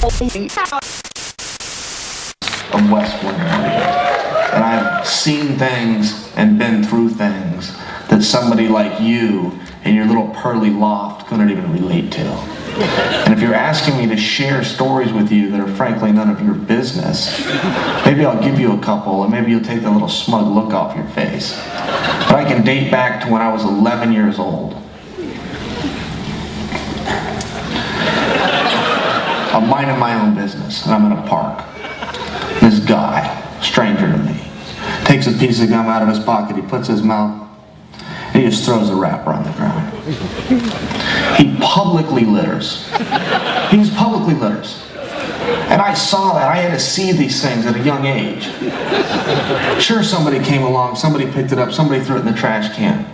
of West Winter. And I've seen things and been through things that somebody like you in your little pearly loft couldn't even relate to. And if you're asking me to share stories with you that are frankly none of your business, maybe I'll give you a couple and maybe you'll take the little smug look off your face. But I can date back to when I was 11 years old. I'm minding my own business and I'm in a park. This guy, stranger to me, takes a piece of gum out of his pocket, he puts his mouth, and he just throws the wrapper on the ground. He publicly litters. He just publicly litters. And I saw that. I had to see these things at a young age. Sure, somebody came along, somebody picked it up, somebody threw it in the trash can.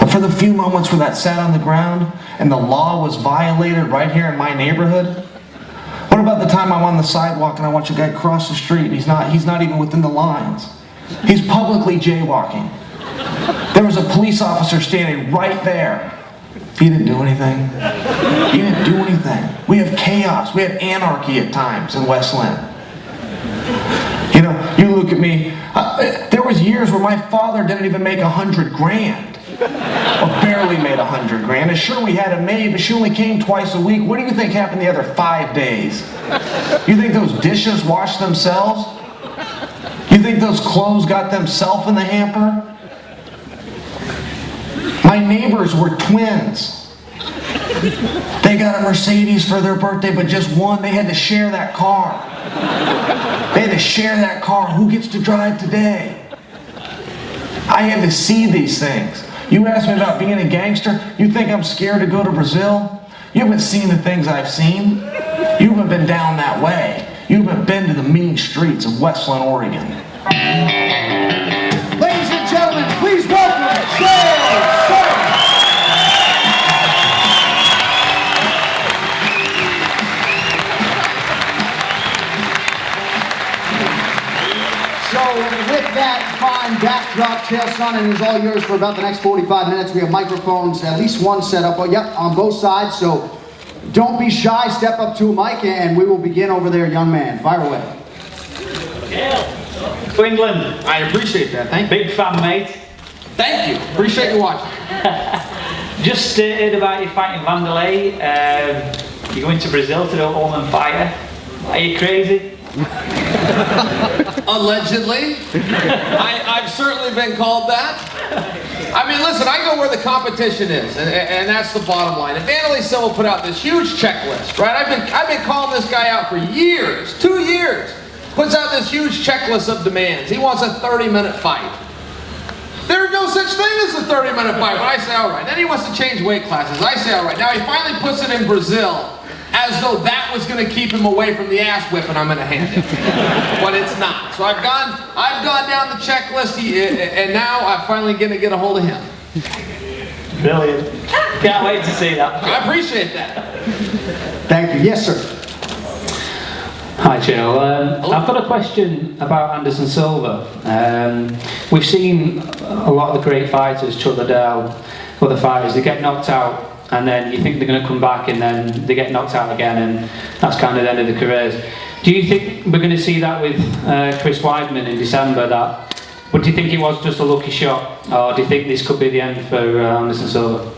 But for the few moments where that sat on the ground and the law was violated right here in my neighborhood, what about the time I'm on the sidewalk and I watch a guy cross the street and he's not even within the lines? He's publicly jaywalking. There was a police officer standing right there. He didn't do anything. He didn't do anything. We have chaos. We have anarchy at times in Westland. You know, you look at me. There was years where my father didn't even make $100 grand. Or barely made $100 grand. And sure, we had a maid, but she only came twice a week. What do you think happened the other 5 days? You think those dishes washed themselves? You think those clothes got themselves in the hamper? My neighbors were twins. They got a Mercedes for their birthday, but just one. They had to share that car. They had to share that car. Who gets to drive today? I had to see these things. You ask me about being a gangster, you think I'm scared to go to Brazil? You haven't seen the things I've seen. You haven't been down that way. You haven't been to the mean streets of Westland, Oregon. Ladies and gentlemen, please welcome Chael Sonnen. So with that fine backdrop, Chael Sonnen is all yours for about the next 45 minutes. We have microphones, at least one set up. Oh, yep, on both sides. So don't be shy. Step up to a mic, and we will begin over there, young man. Fire away. Chael, to England. I appreciate that. Thank you. Big fan, mate. Thank you. Appreciate you watching. Just heard about you fighting Vanderlei. You're going to Brazil to do Ulman fighter. Are you crazy? Allegedly. I've certainly been called that. I mean, listen, I go where the competition is, and that's the bottom line. And Vanderlei Silva put out this huge checklist, right? I've been calling this guy out for years, 2 years. Puts out this huge checklist of demands. He wants a 30-minute fight. There's no such thing as a 30-minute fight. But I say, all right. Then he wants to change weight classes. I say, all right. Now he finally puts it in Brazil, as though that was going to keep him away from the ass whipping I'm going to hand him. But it's not. So I've gone down the checklist, and now I'm finally going to get a hold of him. Brilliant. Can't wait to see that. I appreciate that. Thank you. Yes, sir. Hi, Chael. I've got a question about Anderson Silva. We've seen a lot of the great fighters, Chuck Liddell, other fighters, they get knocked out, and then you think they're going to come back, and then they get knocked out again, and that's kind of the end of the careers. Do you think we're going to see that with Chris Weidman in December? But do you think it was just a lucky shot, or do you think this could be the end for Anderson Silva?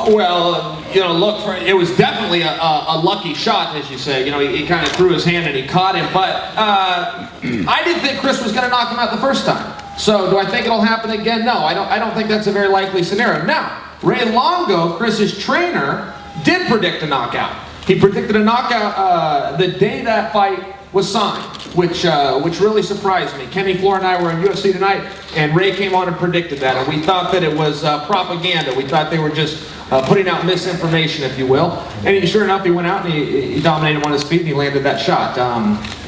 Well, you know, look, it was definitely a lucky shot, as you say. You know, he kind of threw his hand and he caught him. But I didn't think Chris was going to knock him out the first time. So do I think it'll happen again? No, I don't think that's a very likely scenario. Now, Ray Longo, Chris's trainer, did predict a knockout. He predicted a knockout the day that fight was signed, which really surprised me. Kenny Floor and I were in UFC Tonight, and Ray came on and predicted that, and we thought that it was propaganda. We thought they were just putting out misinformation, if you will. And sure enough, he went out and he dominated on his feet and he landed that shot.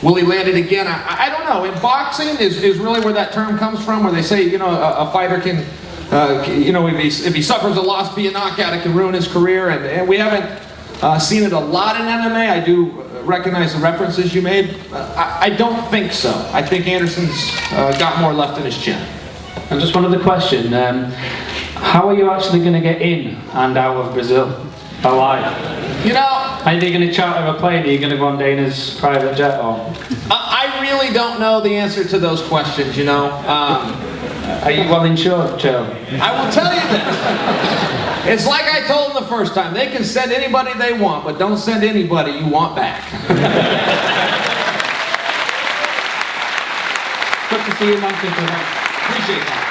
Will he land it again? I don't know. In boxing is really where that term comes from, where they say, you know, a fighter can, you know, if he suffers a loss, be a knockout, it can ruin his career. And we haven't seen it a lot in MMA. I do recognize the references you made. I don't think so. I think Anderson's got more left in his chin. And just one other question. How are you actually going to get in and out of Brazil alive? You know, Are you going to charter a plane? Are you going to go on Dana's private jet? Or? I really don't know the answer to those questions, you know. Are you well insured, Chael? I will tell you this. It's like I told them the first time. They can send anybody they want, but don't send anybody you want back. Good to see you, Manchester. Appreciate that.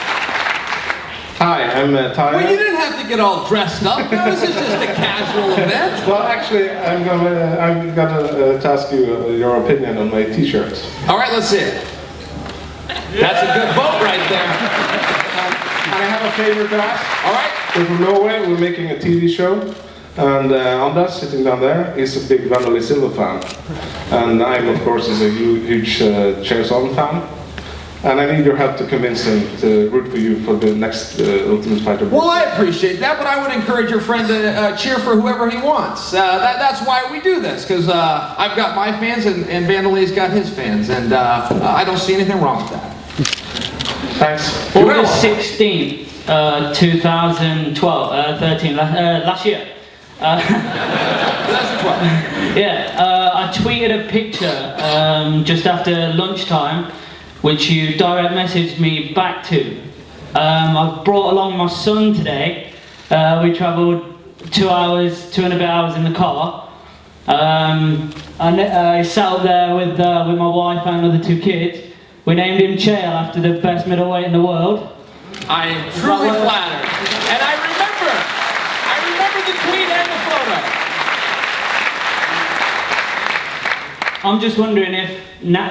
Hi, I'm Tyler. Well, you didn't have to get all dressed up. No, this is just a casual event. Well, actually, I'm gonna ask you your opinion on my T-shirts. All right, let's see it. That's a good vote right there. I have a favor to ask. All right. We're from Norway. We're making a TV show, and Anders, sitting down there, is a big Silva fan, and I'm, of course, a huge Chael Sonnen fan. And I need your help to convince him to root for you for the next Ultimate Fighter. Well, I appreciate that, but I would encourage your friend to cheer for whoever he wants. That's why we do this, because I've got my fans and Vanderlei's got his fans, and I don't see anything wrong with that. Thanks. August 16th, 2012, 13, last year. 2012. Yeah, I tweeted a picture just after lunchtime, which you direct messaged me back to. I've brought along my son today. We travelled 2 hours, 2 and a bit hours in the car. I sat up there with my wife and another 2 kids. We named him Chael after the best middleweight in the world. I am truly flattered. And I remember the tweet and the photo. I'm just wondering if,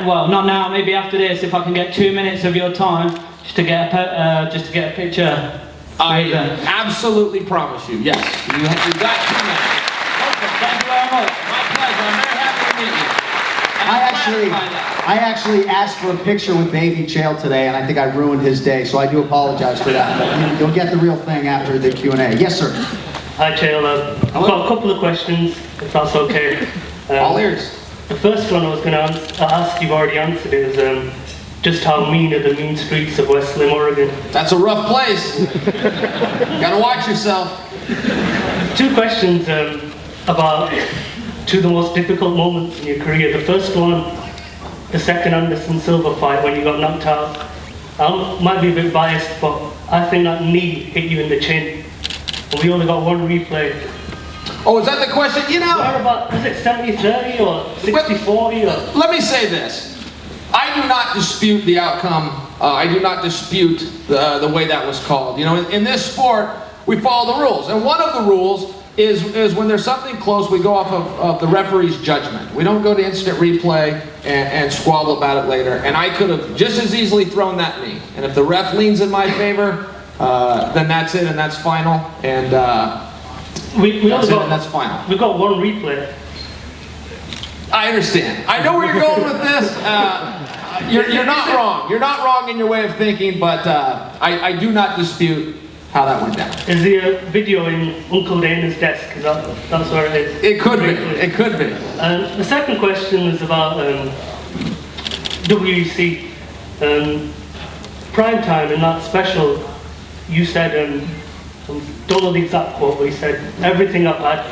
well, not now, maybe after this, if I can get 2 minutes of your time just to get a picture. I absolutely promise you, yes. You got 2 minutes. Okay, thank you very much. My pleasure. I'm very happy to meet you. I actually asked for a picture with baby Chael today, and I think I ruined his day, so I do apologize for that. But you'll get the real thing after the Q&A. Yes, sir. Hi, Chael. I've got a couple of questions, if that's okay. All ears. The first one I was going to ask, you've already answered, is just how mean are the mean streets of West Slim, Oregon? That's a rough place. Gotta watch yourself. 2 questions about 2 of the most difficult moments in your career. The first one, the second Anderson Silva fight when you got knocked out. I might be a bit biased, but I think that knee hit you in the chin. And we only got 1 replay. Oh, is that the question? You know, What about, was it 70-30 or 60-40 or? let me say this. I do not dispute the outcome. I do not dispute the way that was called. You know, in this sport, we follow the rules. And one of the rules is when there's something close, we go off of the referee's judgment. We don't go to instant replay and squabble about it later. And I could have just as easily thrown that knee. And if the ref leans in my favor, then that's it and that's final. And that's final. We've got 1 replay. I understand. I know where you're going with this. You're not wrong. You're not wrong in your way of thinking, but I do not dispute how that went down. Is there a video in Uncle Dana's desk? That's where it is. It could be. It could be. The second question is about WEC. Prime time in that special, you said, don't know the exact quote, but you said, everything I've had,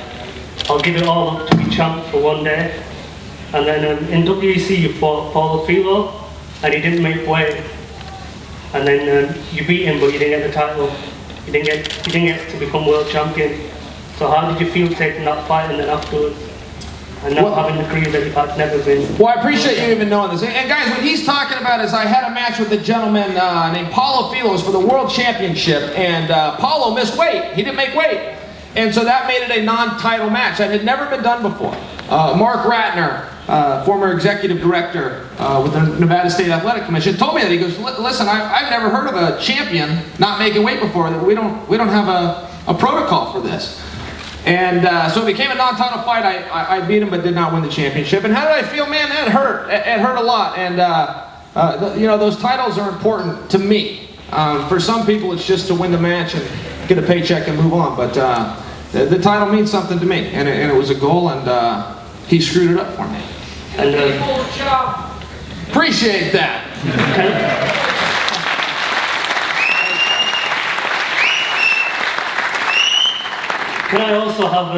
I'll give it all up to be champ for 1 day. And then in WEC you fought Paulo Filo, and he didn't make weight. And then you beat him, but you didn't get the title. You didn't get to become world champion. So how did you feel taking that fight and then afterwards? And not having the career that you've had never been. Well, I appreciate you even knowing this. And guys, what he's talking about is I had a match with a gentleman named Paulo Filos for the World Championship, and Paulo missed weight. He didn't make weight. And so that made it a non-title match. That had never been done before. Mark Ratner, former executive director with the Nevada State Athletic Commission, told me that. He goes, listen, I've never heard of a champion not making weight before. We don't have a protocol for this. And so it became a non-title fight. I beat him but did not win the championship. And how did I feel? Man, that hurt. It hurt a lot. And you know, those titles are important to me. For some people it's just to win the match and get a paycheck and move on. But the title means something to me. And it was a goal, and he screwed it up for me. And appreciate that. Can I also have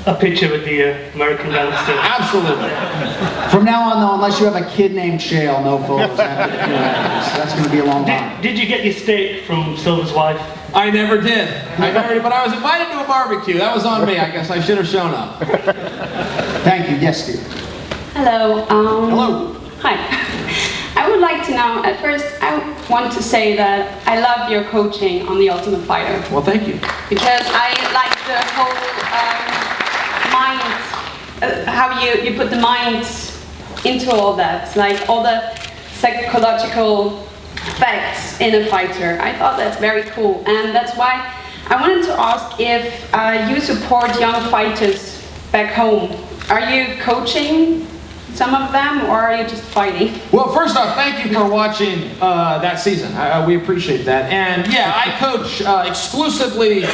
a picture with the American gangster. Absolutely. From now on, though, unless you have a kid named Chael, no photos after the Q&A. That's going to be a long line. Did you get your steak from Silva's wife? I never did. But I was invited to a barbecue. That was on me. I guess I should have shown up. Thank you. Yes, Steve. Hello. Hello. Hi. I would like to know, at first, I want to say that I love your coaching on The Ultimate Fighter. Well, thank you. Because I like the whole mind, how you put the mind into all that, like all the psychological facts in a fighter. I thought that's very cool, and that's why I wanted to ask if you support young fighters back home. Are you coaching some of them, or are you just fighting? Well, first off, thank you for watching that season. We appreciate that. And yeah, I coach exclusively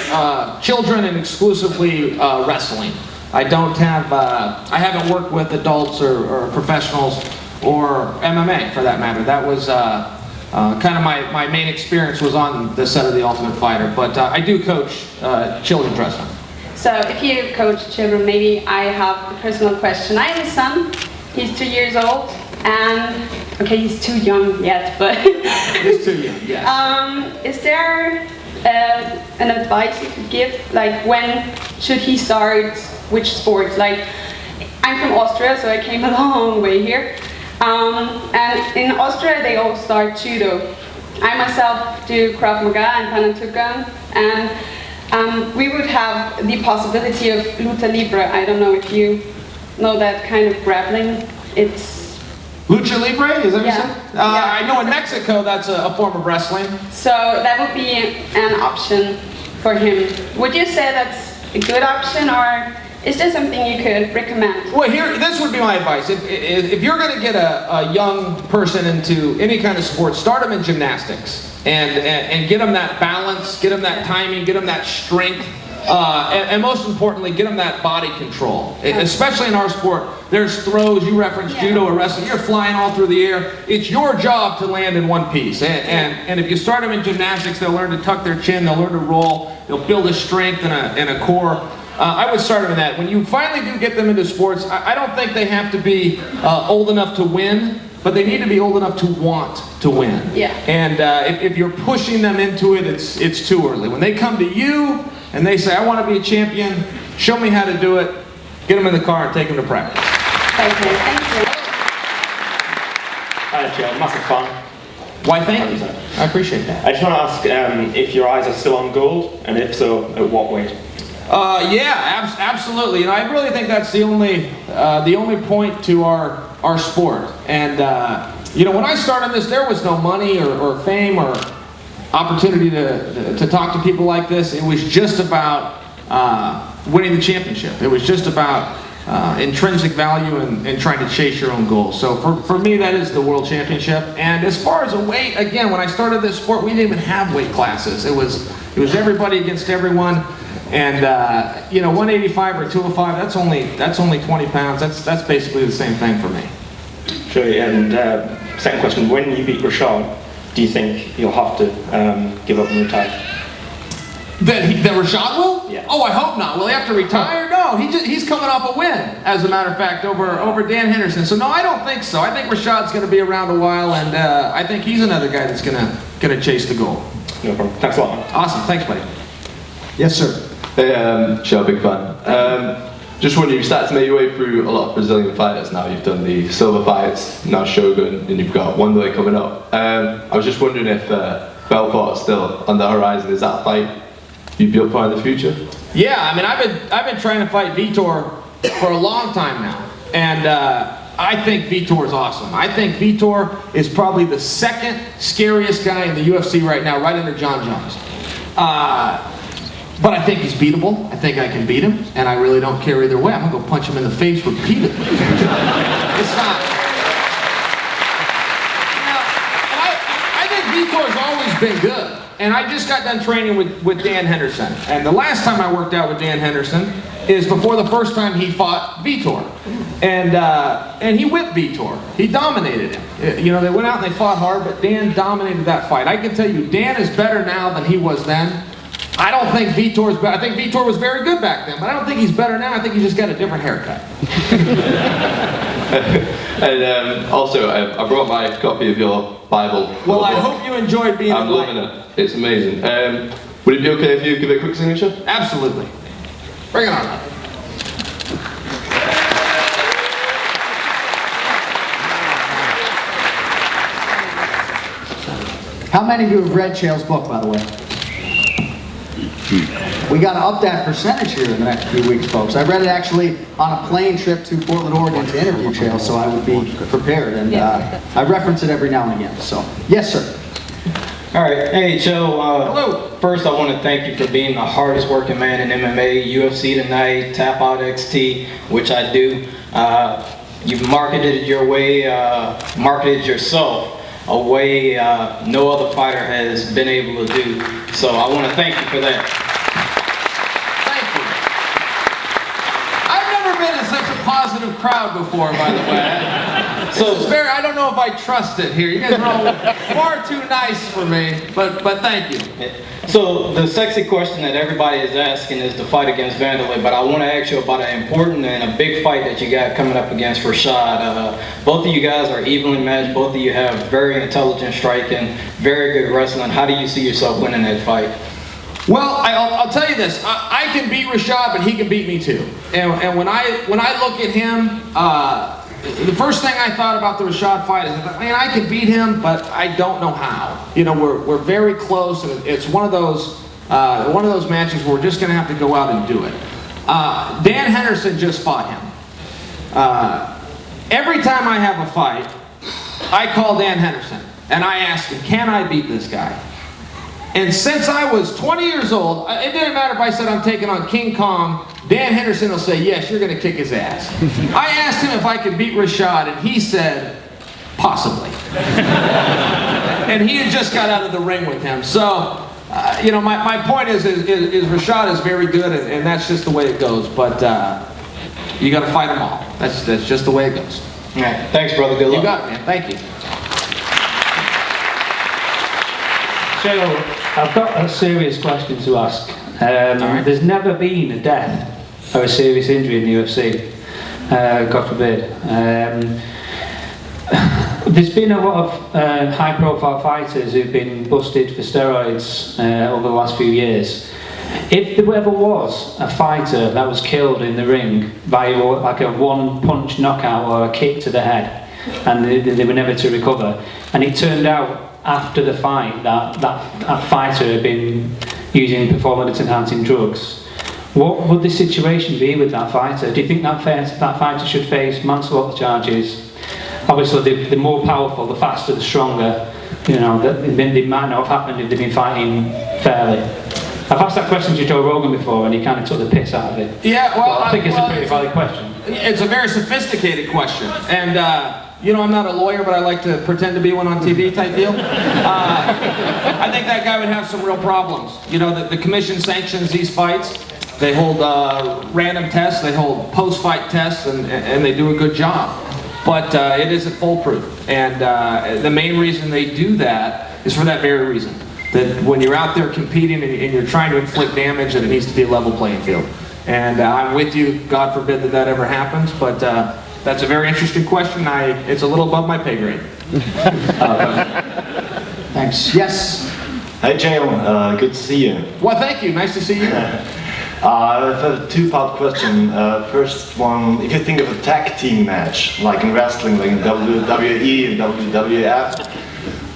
children and exclusively wrestling. I don't have, I haven't worked with adults or professionals or MMA for that matter. That was kind of my main experience was on the set of The Ultimate Fighter. But I do coach children's wrestling. So if you coach children, maybe I have a personal question. I have a son. He's 2 years old, and okay, he's too young yet, but He's too young, yes. Is there an advice you could give? Like, when should he start which sport? Like, I'm from Austria, so I came a long way here. And in Austria, they all start judo. I myself do Krav Maga and Panantukan, and we would have the possibility of luta libre. I don't know if you know that kind of grappling. It's Lucha Libre, is that what you said? Yeah. I know in Mexico that's a form of wrestling. so that would be an option for him. Would you say that's a good option, or is there something you could recommend? Well, this would be my advice. If you're going to get a young person into any kind of sport, start them in gymnastics and get them that balance, get them that timing, get them that strength. And most importantly, get them that body control. Especially in our sport, there's throws, you referenced judo or wrestling, you're flying all through the air. It's your job to land in one piece. And if you start them in gymnastics, they'll learn to tuck their chin, they'll learn to roll, they'll build a strength and a core. I would start them in that. When you finally do get them into sports, I don't think they have to be old enough to win, but they need to be old enough to want to win. Yeah. And if you're pushing them into it, it's too early. When they come to you, and they say, I want to be a champion, show me how to do it, get them in the car and take them to practice. Okay, thank you. Hi, Chael. Massive fan. Why, thank you. I appreciate that. I just want to ask if your eyes are still on gold, and if so, at what weight? Yeah, absolutely. You know, I really think that's the only point to our sport. And you know, when I started this, there was no money or fame or opportunity to talk to people like this. It was just about winning the championship. It was just about intrinsic value and trying to chase your own goals. So for me, that is the world championship. And as far as a weight, again, when I started this sport, we didn't even have weight classes. It was everybody against everyone. And you know, 185 or 205, that's only 20 pounds. That's basically the same thing for me. Sure. And second question: when you beat Rashad, do you think you'll have to give up and retire? That Rashad will? Yeah. Oh, I hope not. Will he have to retire? No, he's coming off a win, as a matter of fact, over Dan Henderson. So no, I don't think so. I think Rashad's going to be around a while, and I think he's another guy that's going to chase the goal. No problem. Thanks a lot, man. Awesome. Thanks, buddy. Yes, sir. Hey, Chael, big fan. Just wondering, you've started to make your way through a lot of Brazilian fighters now. You've done the Silva fights, now Shogun, and you've got Wanderlei coming up. I was just wondering if Belfort's still on the horizon. Is that a fight you'd be up for in the future? Yeah, I mean, I've been trying to fight Vitor for a long time now, and I think Vitor's awesome. I think Vitor is probably the second scariest guy in the UFC right now, right under John Jones. But I think he's beatable. I think I can beat him, and I really don't care either way. I'm gonna go punch him in the face repeatedly. It's not. Now, I think Vitor's always been good, and I just got done training with Dan Henderson. And the last time I worked out with Dan Henderson is before the first time he fought Vitor, and he whipped Vitor. He dominated him. You know, they went out and they fought hard, but Dan dominated that fight. I can tell you, Dan is better now than he was then. I don't think Vitor's better. I think Vitor was very good back then, but I don't think he's better now. I think he just got a different haircut. And also, I brought my copy of your Bible. Well, I hope you enjoyed being I'm loving it. It's amazing. Would it be okay if you give it a quick signature? Absolutely. Bring it on. How many of you have read Chael's book, by the way? We got to up that percentage here in the next few weeks, folks. I read it actually on a plane trip to Portland, Oregon to interview Chael, so I would be prepared. And I reference it every now and again. So, yes, sir. All right. Hey, Chael. Hello. First, I want to thank you for being the hardest working man in MMA, UFC Tonight, Tap Out XT, which I do. You've marketed it your way, marketed yourself a way no other fighter has been able to do. So I want to thank you for that. Thank you. I've never been in such a positive crowd before, by the way. So this is very, I don't know if I trust it here. You guys are all far too nice for me, but thank you. So the sexy question that everybody is asking is the fight against Vanderlei, but I want to ask you about an important and a big fight that you got coming up against Rashad. Both of you guys are evenly matched. Both of you have very intelligent striking, very good wrestling. How do you see yourself winning that fight? Well, I'll tell you this. I can beat Rashad, but he can beat me too. And when I look at him, the first thing I thought about the Rashad fight is, man, I can beat him, but I don't know how. You know, we're very close, and it's one of those matches where we're just going to have to go out and do it. Dan Henderson just fought him. Every time I have a fight, I call Dan Henderson and I ask him, can I beat this guy? And since I was 20 years old, it didn't matter if I said I'm taking on King Kong, Dan Henderson will say, yes, you're going to kick his ass. I asked him if I could beat Rashad, and he said, possibly. And he had just got out of the ring with him. So, you know, my point is Rashad is very good, and that's just the way it goes. But you got to fight them all. That's just the way it goes. All right. Thanks, brother. Good luck. You got it, man. Thank you. Chael, I've got a serious question to ask. There's never been a death or a serious injury in the UFC, God forbid. There's been a lot of high-profile fighters who've been busted for steroids over the last few years. If there ever was a fighter that was killed in the ring by like a one-punch knockout or a kick to the head, and they were never to recover, and it turned out after the fight that fighter had been using performance-enhancing drugs, what would the situation be with that fighter? Do you think that fighter should face manslaughter charges? Obviously, the more powerful, the faster, the stronger. You know, they might not have happened if they've been fighting fairly. I've asked that question to Joe Rogan before, and he kind of took the piss out of it. Yeah, well, I think it's a pretty valid question. It's a very sophisticated question, and you know, I'm not a lawyer, but I like to pretend to be one on TV type deal. I think that guy would have some real problems. You know, the commission sanctions these fights. They hold random tests, they hold post-fight tests, and they do a good job. But it isn't foolproof. And the main reason they do that is for that very reason. That when you're out there competing and you're trying to inflict damage, that it needs to be a level playing field. And I'm with you, God forbid that ever happens, but that's a very interesting question. It's a little above my pay grade. Thanks. Yes? Hi, Chael. Good to see you. Well, thank you. Nice to see you. I have a two-part question. First one, if you think of a tag team match, like in wrestling, like in WWE and WWF,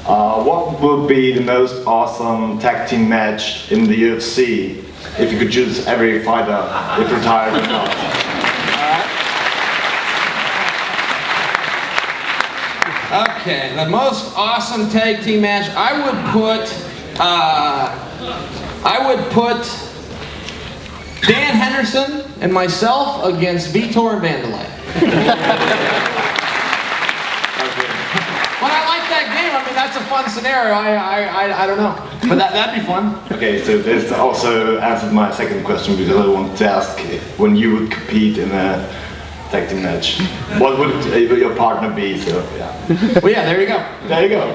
what would be the most awesome tag team match in the UFC if you could choose every fighter, if retired or not? Okay, the most awesome tag team match, I would put Dan Henderson and myself against Vitor and Vanderlei. Well, I like that game. I mean, that's a fun scenario. I don't know, but that'd be fun. Okay, so this also answered my second question, because I wanted to ask when you would compete in a tag team match, what would your partner be? So yeah. Well, yeah, there you go. There you go.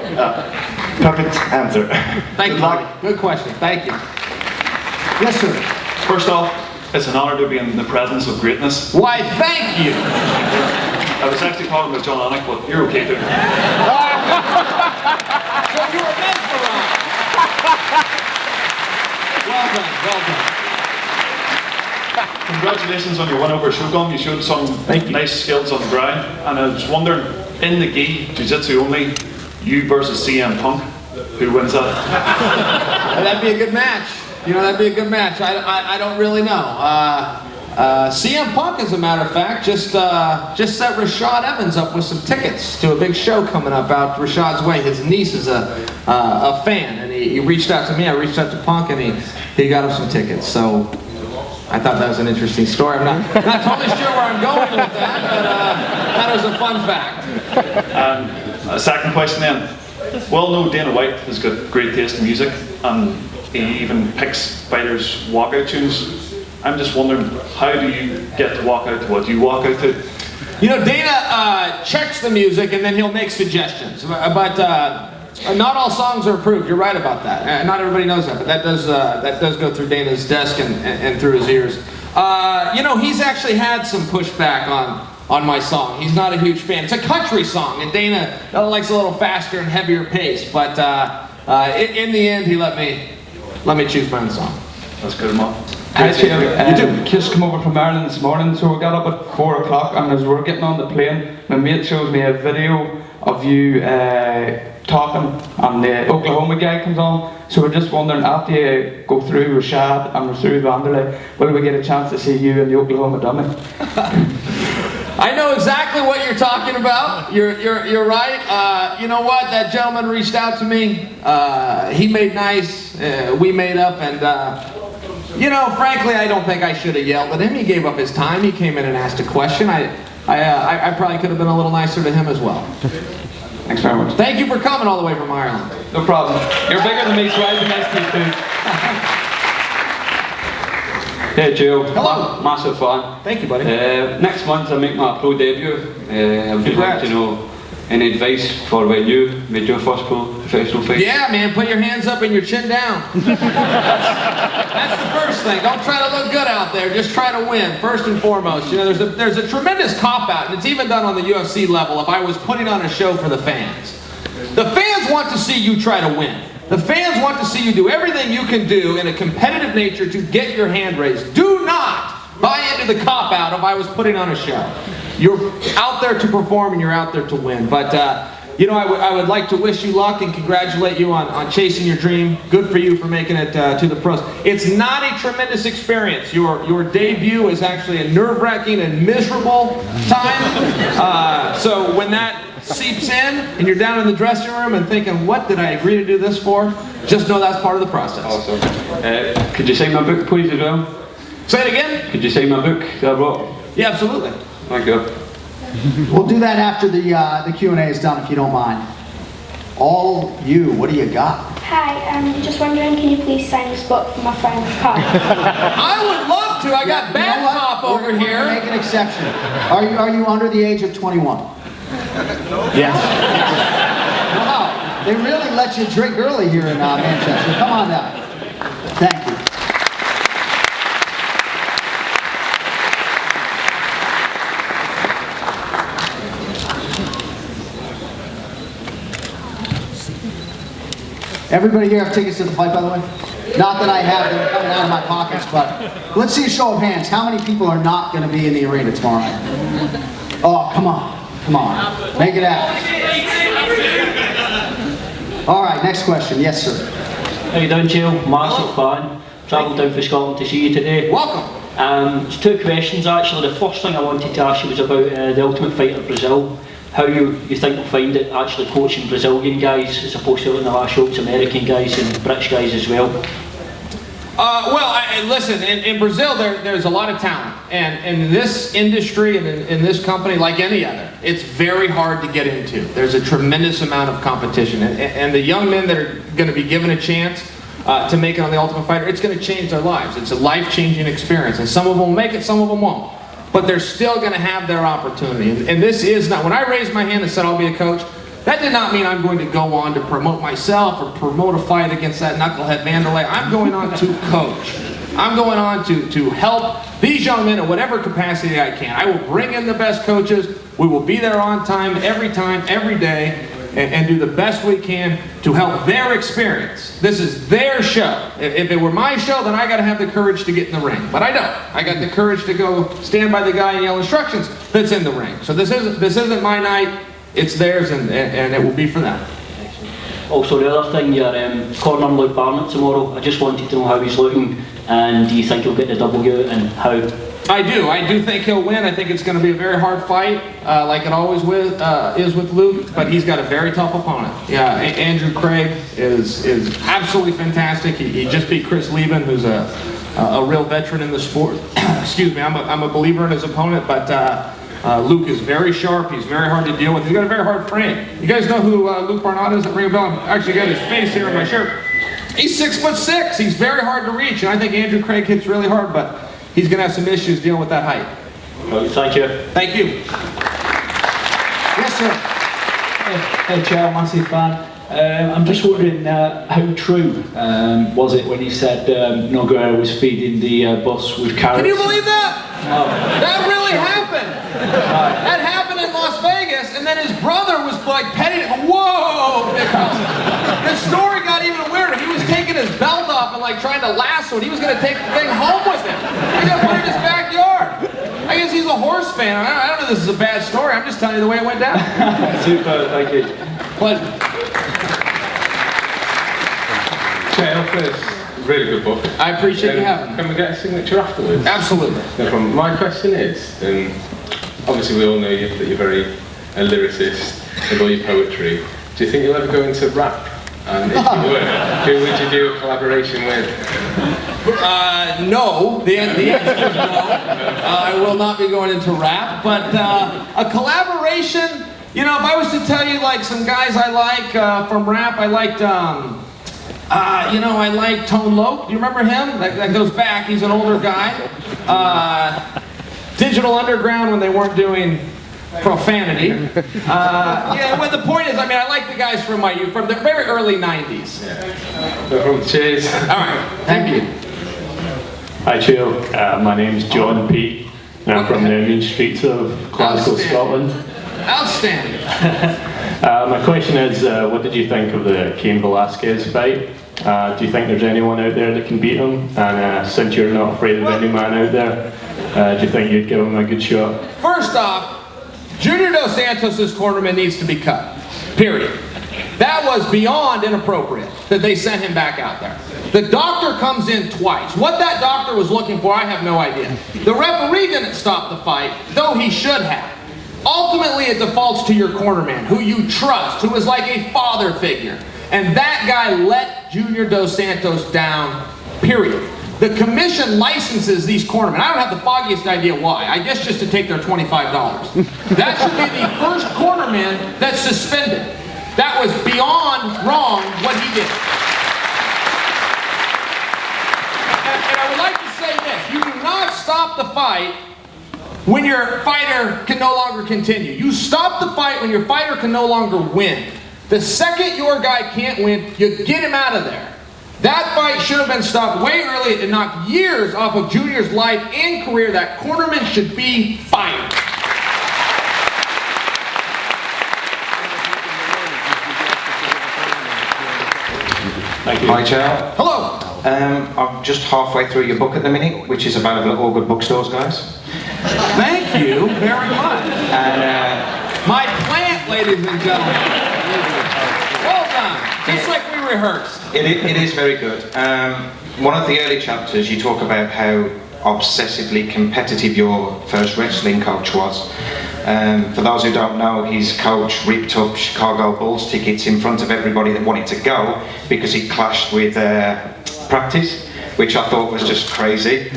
Perfect answer. Thank you. Good luck. Good question. Thank you. Yes, sir. First off, it's an honor to be in the presence of greatness. Why, thank you. I was actually talking about John Anick, but you're okay too. So you were mesmerized. Well done, well done. Congratulations on your win over Shogun. You showed some nice skills on the ground. And I was wondering, in the gi, jiu-jitsu only, you versus CM Punk, who wins that? That'd be a good match. You know, that'd be a good match. I don't really know. CM Punk, as a matter of fact, just set Rashad Evans up with some tickets to a big show coming up out Rashad's way. His niece is a fan, and he reached out to me. I reached out to Punk, and he got him some tickets. So I thought that was an interesting story. I'm not totally sure where I'm going with that, but that was a fun fact. A second question then. Well, no, Dana White has got great taste in music, and he even picks fighters' walkout tunes. I'm just wondering, how do you get to walk out to what? Do you walk out to? You know, Dana checks the music and then he'll make suggestions. But not all songs are approved. You're right about that. Not everybody knows that, but that does go through Dana's desk and through his ears. You know, he's actually had some pushback on my song. He's not a huge fan. It's a country song, and Dana likes a little faster and heavier pace. But in the end, he let me choose my own song. That's good, man. Hi, Chael. You just come over from Ireland this morning, so we got up at 4 o'clock, and as we're getting on the plane, my mate shows me a video of you talking, and the Oklahoma guy comes on. So we're just wondering, after you go through Rashad and through Vanderlei, will we get a chance to see you in the Oklahoma dummy? I know exactly what you're talking about. You're right. You know what? That gentleman reached out to me. He made nice. We made up, and you know, frankly, I don't think I should have yelled at him. He gave up his time. He came in and asked a question. I probably could have been a little nicer to him as well. Thanks very much. Thank you for coming all the way from Ireland. No problem. You're bigger than me, so I have a nice to you too. Hey Joe. Hello. Massive fan. Thank you, buddy. Next month I make my pro debut. I would like to know any advice for when you made your first professional fight. Yeah, man, put your hands up and your chin down. That's the first thing. Don't try to look good out there. Just try to win, first and foremost. You know, there's a tremendous cop-out, and it's even done on the UFC level if I was putting on a show for the fans. The fans want to see you try to win. The fans want to see you do everything you can do in a competitive nature to get your hand raised. Do not buy into the cop-out if I was putting on a show. You're out there to perform and you're out there to win. But, you know, I would like to wish you luck and congratulate you on chasing your dream. Good for you for making it to the pros. It's not a tremendous experience. Your debut is actually a nerve-wracking and miserable time. So when that seeps in and you're down in the dressing room and thinking, what did I agree to do this for? Just know that's part of the process. Awesome. Could you sign my book, please, as well? Say it again? Could you sign my book that I brought? Yeah, absolutely. Thank you. We'll do that after the Q&A is done, if you don't mind. All you, what do you got? Hi, just wondering, can you please sign this book for my friend Carl? I would love to. I got bad cop over here. Make an exception. Are you under the age of 21? Yes. Wow, they really let you drink early here in Manchester. Come on down. Thank you. Everybody here have tickets to the fight, by the way? Not that I have them coming out of my pockets, but let's see a show of hands. How many people are not going to be in the arena tomorrow night? Oh, come on. Come on. Make it happen. All right, next question. Yes, sir. How you doing, Chael? Massive fan. Travelled down from Scotland to see you today. Welcome. It's two questions, actually. The first thing I wanted to ask you was about the Ultimate Fighter Brazil. How you think you'll find it actually coaching Brazilian guys as opposed to in the last show it's American guys and British guys as well? Listen, in Brazil there's a lot of talent, and in this industry and in this company, like any other, it's very hard to get into. There's a tremendous amount of competition, and the young men that are going to be given a chance to make it on the Ultimate Fighter, it's going to change their lives. It's a life-changing experience, and some of them will make it, some of them won't. But they're still going to have their opportunity. And this is not, when I raised my hand and said I'll be a coach, that did not mean I'm going to go on to promote myself or promote a fight against that knucklehead Vanderlei. I'm going on to coach. I'm going on to help these young men in whatever capacity I can. I will bring in the best coaches. We will be there on time, every day, and do the best we can to help their experience. This is their show. If it were my show, then I got to have the courage to get in the ring. But I don't. I got the courage to go stand by the guy and yell instructions that's in the ring. So this isn't my night. It's theirs, and it will be for them. Also, the other thing, you're cornering Luke Barnett tomorrow. I just wanted to know how he's looking, and do you think he'll get the W, and how? I do think he'll win. I think it's going to be a very hard fight, like it always is with Luke, but he's got a very tough opponent. Yeah, Andrew Craig is absolutely fantastic. He just beat Chris Lieben, who's a real veteran in the sport. Excuse me, I'm a believer in his opponent, but Luke is very sharp. He's very hard to deal with. He's got a very hard frame. You guys know who Luke Barnett is at Ring of Bell? I actually got his face here in my shirt. He's 6'6". He's very hard to reach, and I think Andrew Craig hits really hard, but he's going to have some issues dealing with that height. Well, thank you. Thank you. Yes, sir. Hey, Chael, massive fan. I'm just wondering how true was it when he said Nogueira was feeding the bus with carrots? Can you believe that? No. That really happened. That happened in Las Vegas, and then his brother was like petting him. Whoa! The story got even weirder. He was taking his belt off and like trying to lasso it. He was going to take the thing home with him. He got put in his backyard. I guess he's a horse fan. I don't know if this is a bad story. I'm just telling you the way it went down. Super, thank you. But Chael, first, really good book. I appreciate you having me. Can we get a signature afterwards? Absolutely. No problem. My question is, obviously we all know you, that you're very a lyricist, with all your poetry. Do you think you'll ever go into rap? And if you would, who would you do a collaboration with? No. The answer is no. I will not be going into rap, but a collaboration, you know, if I was to tell you like some guys I like from rap, I liked, I like Tone Loc. Do you remember him? That goes back. He's an older guy. Digital Underground when they weren't doing profanity. Yeah, well, the point is, I mean, I like the guys from my youth, from the very early 90s. Yeah. No problem. Cheers. All right. Thank you. Hi, Chael. My name's John P. And I'm from the mean streets of Glasgow, Scotland. Outstanding. My question is, what did you think of the Cain Velasquez fight? Do you think there's anyone out there that can beat him? And since you're not afraid of any man out there, do you think you'd give him a good shot? First off, Junior Dos Santos' cornerman needs to be cut. Period. That was beyond inappropriate that they sent him back out there. The doctor comes in twice. What that doctor was looking for, I have no idea. The referee didn't stop the fight, though he should have. Ultimately, it defaults to your cornerman, who you trust, who is like a father figure. And that guy let Junior Dos Santos down, period. The commission licenses these cornermen. I don't have the foggiest idea why. I guess just to take their $25. That should be the first cornerman that's suspended. That was beyond wrong what he did. And I would like to say this. You do not stop the fight when your fighter can no longer continue. You stop the fight when your fighter can no longer win. The second your guy can't win, you get him out of there. That fight should have been stopped way early. It knocked years off of Junior's life and career. That cornerman should be fired. Thank you. Hi, Chael. Hello. I'm just halfway through your book at the minute, which is about all good bookstores, guys. Thank you very much. And my plant, ladies and gentlemen. Well done. Just like we rehearsed. It is very good. One of the early chapters, you talk about how obsessively competitive your first wrestling coach was. For those who don't know, his coach ripped up Chicago Bulls tickets in front of everybody that wanted to go because he clashed with practice, which I thought was just crazy.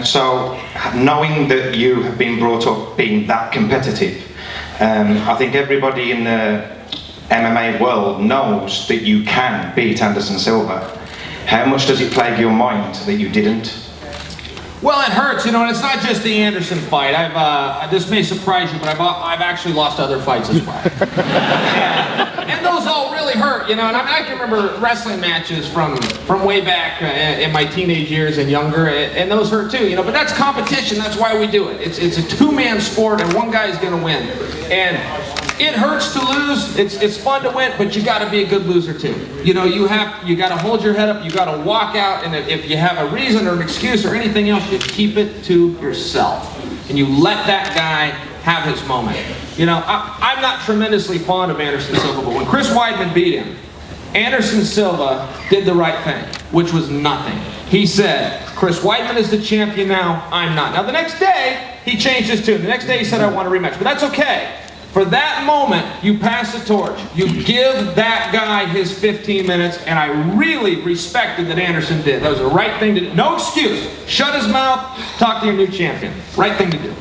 So knowing that you have been brought up being that competitive, I think everybody in the MMA world knows that you can beat Anderson Silva. How much does it plague your mind that you didn't? Well, it hurts, you know, and it's not just the Anderson fight. This may surprise you, but I've actually lost other fights as well. And those all really really hurt, you know. And I can remember wrestling matches from way back in my teenage years and younger, and those hurt too, you know. But that's competition. That's why we do it. It's a two-man sport, and one guy's going to win. And it hurts to lose. It's fun to win, but you got to be a good loser too. You know, you got to hold your head up. You got to walk out, and if you have a reason or an excuse or anything else, you keep it to yourself, and you let that guy have his moment. You know, I'm not tremendously fond of Anderson Silva, but when Chris Weidman beat him, Anderson Silva did the right thing, which was nothing. He said, Chris Weidman is the champion now, I'm not. Now the next day, he changed his tune. The next day he said, I want a rematch, but that's okay. For that moment, you pass the torch. You give that guy his 15 minutes, and I really respected that Anderson did. That was the right thing to do. No excuse. Shut his mouth, talk to your new champion. Right thing to do.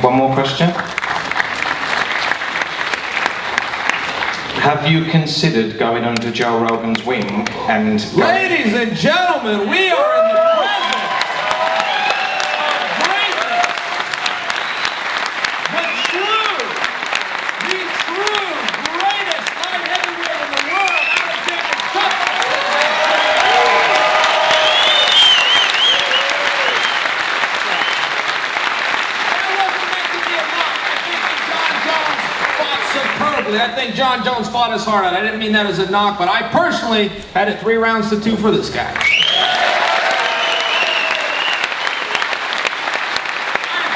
One more question. Have you considered going under Joe Rogan's wing and... Ladies and gentlemen, we are in the presence of greatness. The true greatest light heavyweight in the world, out of Gustafsson. That wasn't meant to be a knock. I think John Jones fought his heart out. I didn't mean that as a knock, but I personally had it 3 rounds to 2 for this guy. I'm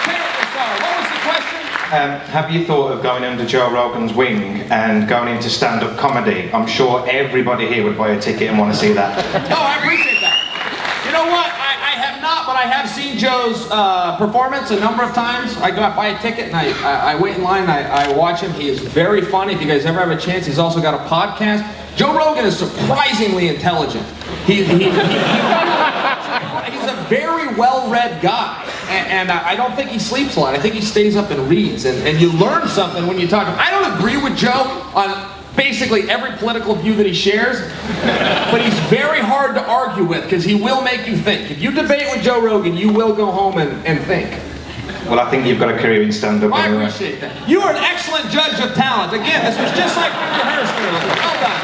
terribly sorry. What was the question? Have you thought of going under Joe Rogan's wing and going into stand-up comedy? I'm sure everybody here would buy a ticket and want to see that. No, I appreciate that. You know what? I have not, but I have seen Joe's performance a number of times. I go out, buy a ticket, and I wait in line, I watch him. He is very funny. If you guys ever have a chance, he's also got a podcast. Joe Rogan is surprisingly intelligent. He's a very well-read guy, and I don't think he sleeps a lot. I think he stays up and reads, and you learn something when you talk to him. I don't agree with Joe on basically every political view that he shares, but he's very hard to argue with because he will make you think. If you debate with Joe Rogan, you will go home and think. Well, I think you've got a career in stand-up. I appreciate that. You are an excellent judge of talent. Again, this was just like rehearsed earlier. Well done.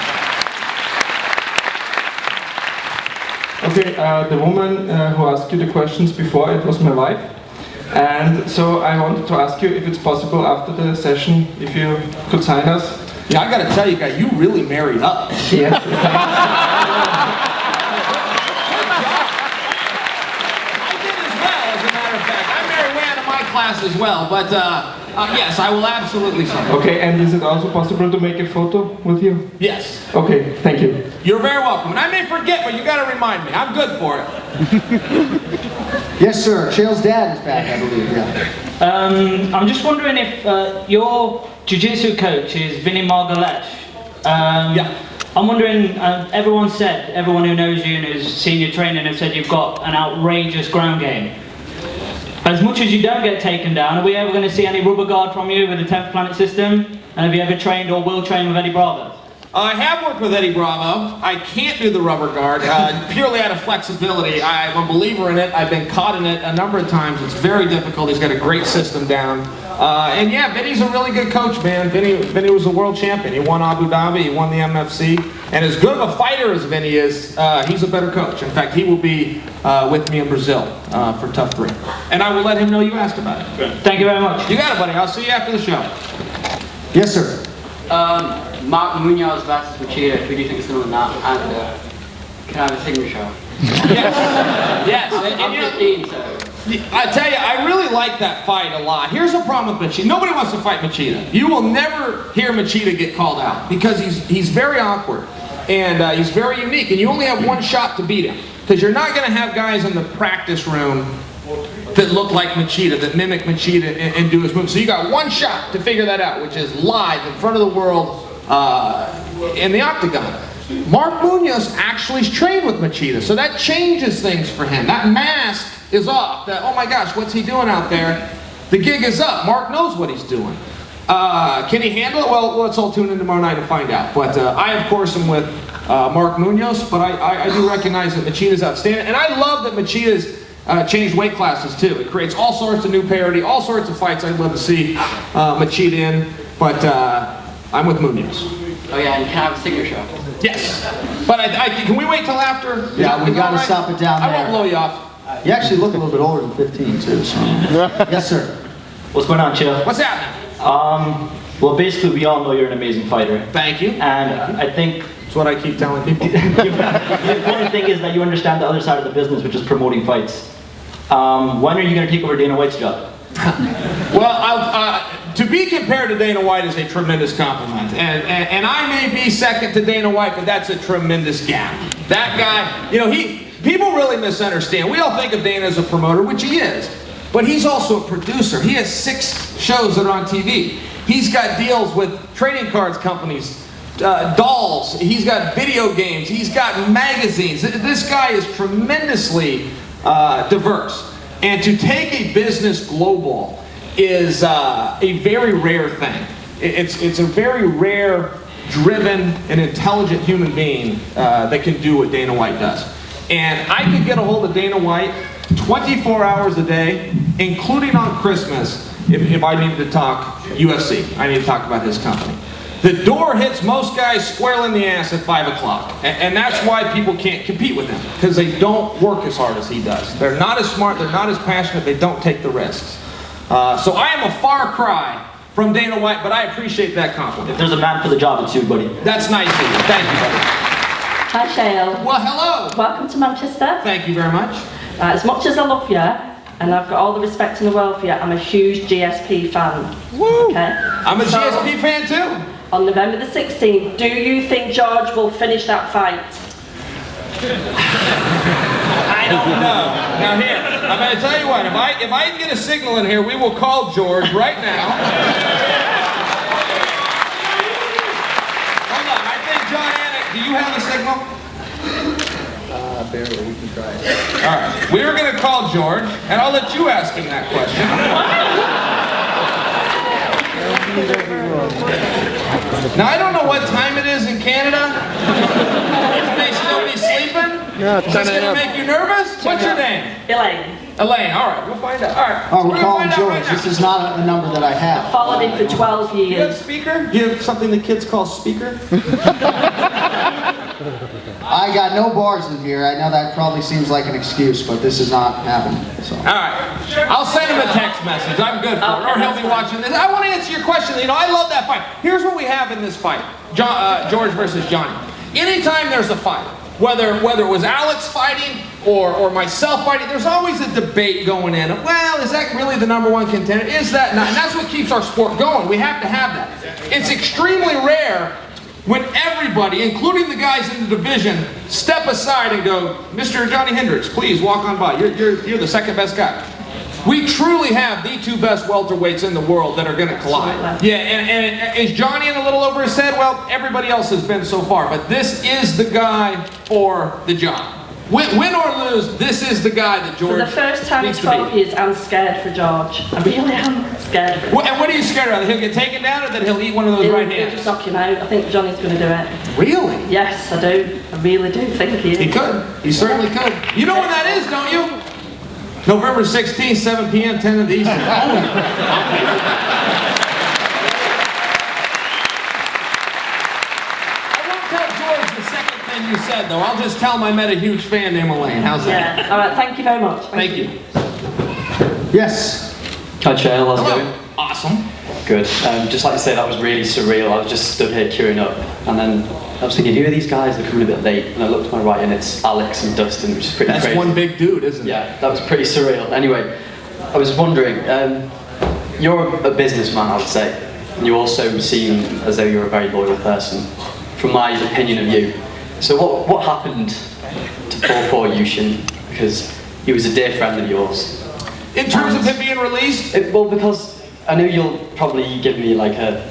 Okay, the woman who asked you the questions before, it was my wife. And so I wanted to ask you if it's possible after the session, if you could sign us. Yeah, I gotta tell you guys, you really married up. Yes. I did as well, as a matter of fact. I married way out of my class as well, but yes, I will absolutely sign. Okay, and is it also possible to make a photo with you? Yes. Okay, thank you. You're very welcome. And I may forget, but you gotta remind me. I'm good for it. Yes, sir. Chael's dad is back, I believe. Yeah. I'm just wondering if your jiu-jitsu coach is Vinny Margalesh. Yeah. I'm wondering, everyone who knows you and has seen your training have said you've got an outrageous ground game. As much as you don't get taken down, are we ever going to see any rubber guard from you with the 10th Planet System? And have you ever trained or will train with Eddie Bravo? I have worked with Eddie Bravo. I can't do the rubber guard, purely out of flexibility. I'm a believer in it. I've been caught in it a number of times. It's very difficult. He's got a great system down. And yeah, Vinny's a really good coach, man. Vinny was a world champion. He won Abu Dhabi, he won the MFC. And as good of a fighter as Vinny is, he's a better coach. In fact, he will be with me in Brazil for Tough 3. And I will let him know you asked about it. Good. Thank you very much. You got it, buddy. I'll see you after the show. Yes, sir. Mark Muñoz versus Machida, who do you think is going to win that? And can I have a signature? Yes. And you know, I tell you, I really like that fight a lot. Here's the problem with Machida. Nobody wants to fight Machida. You will never hear Machida get called out because he's very awkward and he's very unique. And you only have one shot to beat him because you're not going to have guys in the practice room that look like Machida, that mimic Machida and do his moves. So you got one shot to figure that out, which is live in front of the world in the octagon. Mark Muñoz actually is trained with Machida, so that changes things for him. That mask is off. That, oh my gosh, what's he doing out there? The gig is up. Mark knows what he's doing. Can he handle it? Well, let's all tune in tomorrow night to find out. But I, of course, am with Mark Muñoz, but I do recognize that Machida's outstanding. And I love that Machida's changed weight classes too. It creates all sorts of new parity, all sorts of fights I'd love to see Machida in, but I'm with Muñoz. Oh yeah, and can I have a signature? Yes. But can we wait till after? Yeah, we got to stop it down there. I won't blow you off. You actually look a little bit older than 15 too, so. Yes, sir. What's going on, Chael? What's happening? Well, basically, we all know you're an amazing fighter. Thank you. And I think that's what I keep telling people. The important thing is that you understand the other side of the business, which is promoting fights. When are you going to take over Dana White's job? Well, to be compared to Dana White is a tremendous compliment. And I may be second to Dana White, but that's a tremendous gap. That guy, you know, people really misunderstand. We all think of Dana as a promoter, which he is. But he's also a producer. He has 6 shows that are on TV. He's got deals with trading cards companies, dolls. He's got video games. He's got magazines. This guy is tremendously diverse. And to take a business global is a very rare thing. It's a very rare, driven, and intelligent human being that can do what Dana White does. And I could get a hold of Dana White 24 hours a day, including on Christmas, if I needed to talk UFC. I need to talk about his company. The door hits most guys squarely in the ass at 5 o'clock. And that's why people can't compete with him, because they don't work as hard as he does. They're not as smart, they're not as passionate, they don't take the risks. So I am a far cry from Dana White, but I appreciate that compliment. If there's a man for the job, it's you, buddy. That's nice of you. Thank you, buddy. Hi, Chael. Well, hello. Welcome to Manchester. Thank you very much. As much as I love you, and I've got all the respect in the world for you, I'm a huge GSP fan. Woo! Okay? I'm a GSP fan too. On November the 16th, do you think George will finish that fight? I don't know. Now here, I'm going to tell you what, if I can get a signal in here, we will call George right now. Hold on, I think John Anick, do you have a signal? Barely, we can try it. All right, we are going to call George, and I'll let you ask him that question. Now, I don't know what time it is in Canada. They still be sleeping? No, Is this going to make you nervous? What's your name? Elaine. Elaine, all right, we'll find out. All right. Oh, we're calling George. This is not a number that I have. Followed him for 12 years. You have speaker? You have something the kids call speaker? I got no bars in here. I know that probably seems like an excuse, but this is not happening. So. All right. I'll send him a text message. I'm good for it. Or he'll be watching this. I want to answer your question. You know, I love that fight. Here's what we have in this fight. George versus Johnny. Anytime there's a fight, whether it was Alex fighting or myself fighting, there's always a debate going in. Well, is that really the #1 contender? Is that not? And that's what keeps our sport going. We have to have that. It's extremely rare when everybody, including the guys in the division, step aside and go, Mr. Johnny Hendricks, please walk on by. You're the second best guy. We truly have the 2 best welterweights in the world that are going to collide. Yeah, and is Johnny in a little over his head? Well, everybody else has been so far, but this is the guy for the job. Win or lose, this is the guy that George For the first time in 12 years, I'm scared for George. I really am scared of him. And what are you scared of? That he'll get taken down or that he'll eat one of those right hands? He'll just knock him out. I think Johnny's going to do it. Really? Yes, I do. I really do think he is. He could. He certainly could. You know when that is, don't you? November 16th, 7 p.m., 10 of the Eastern. You said though, I'll just tell him I met a huge fan named Elaine. How's that? Yeah. All right. Thank you very much. Thank you. Yes. Hi Chael, how's it going? Awesome. Good. Just like to say that was really surreal. I was just stood here queuing up, and then I was thinking, who are these guys? They're coming a bit late, and I looked to my right, and it's Alex and Dustin, which is pretty crazy. That's one big dude, isn't it? Yeah, that was pretty surreal. Anyway, I was wondering, you're a businessman, I would say, and you also seem as though you're a very loyal person, from my opinion of you. So what happened to poor Yushin? Because he was a dear friend of yours. In terms of him being released? Well, because I know you'll probably give me like a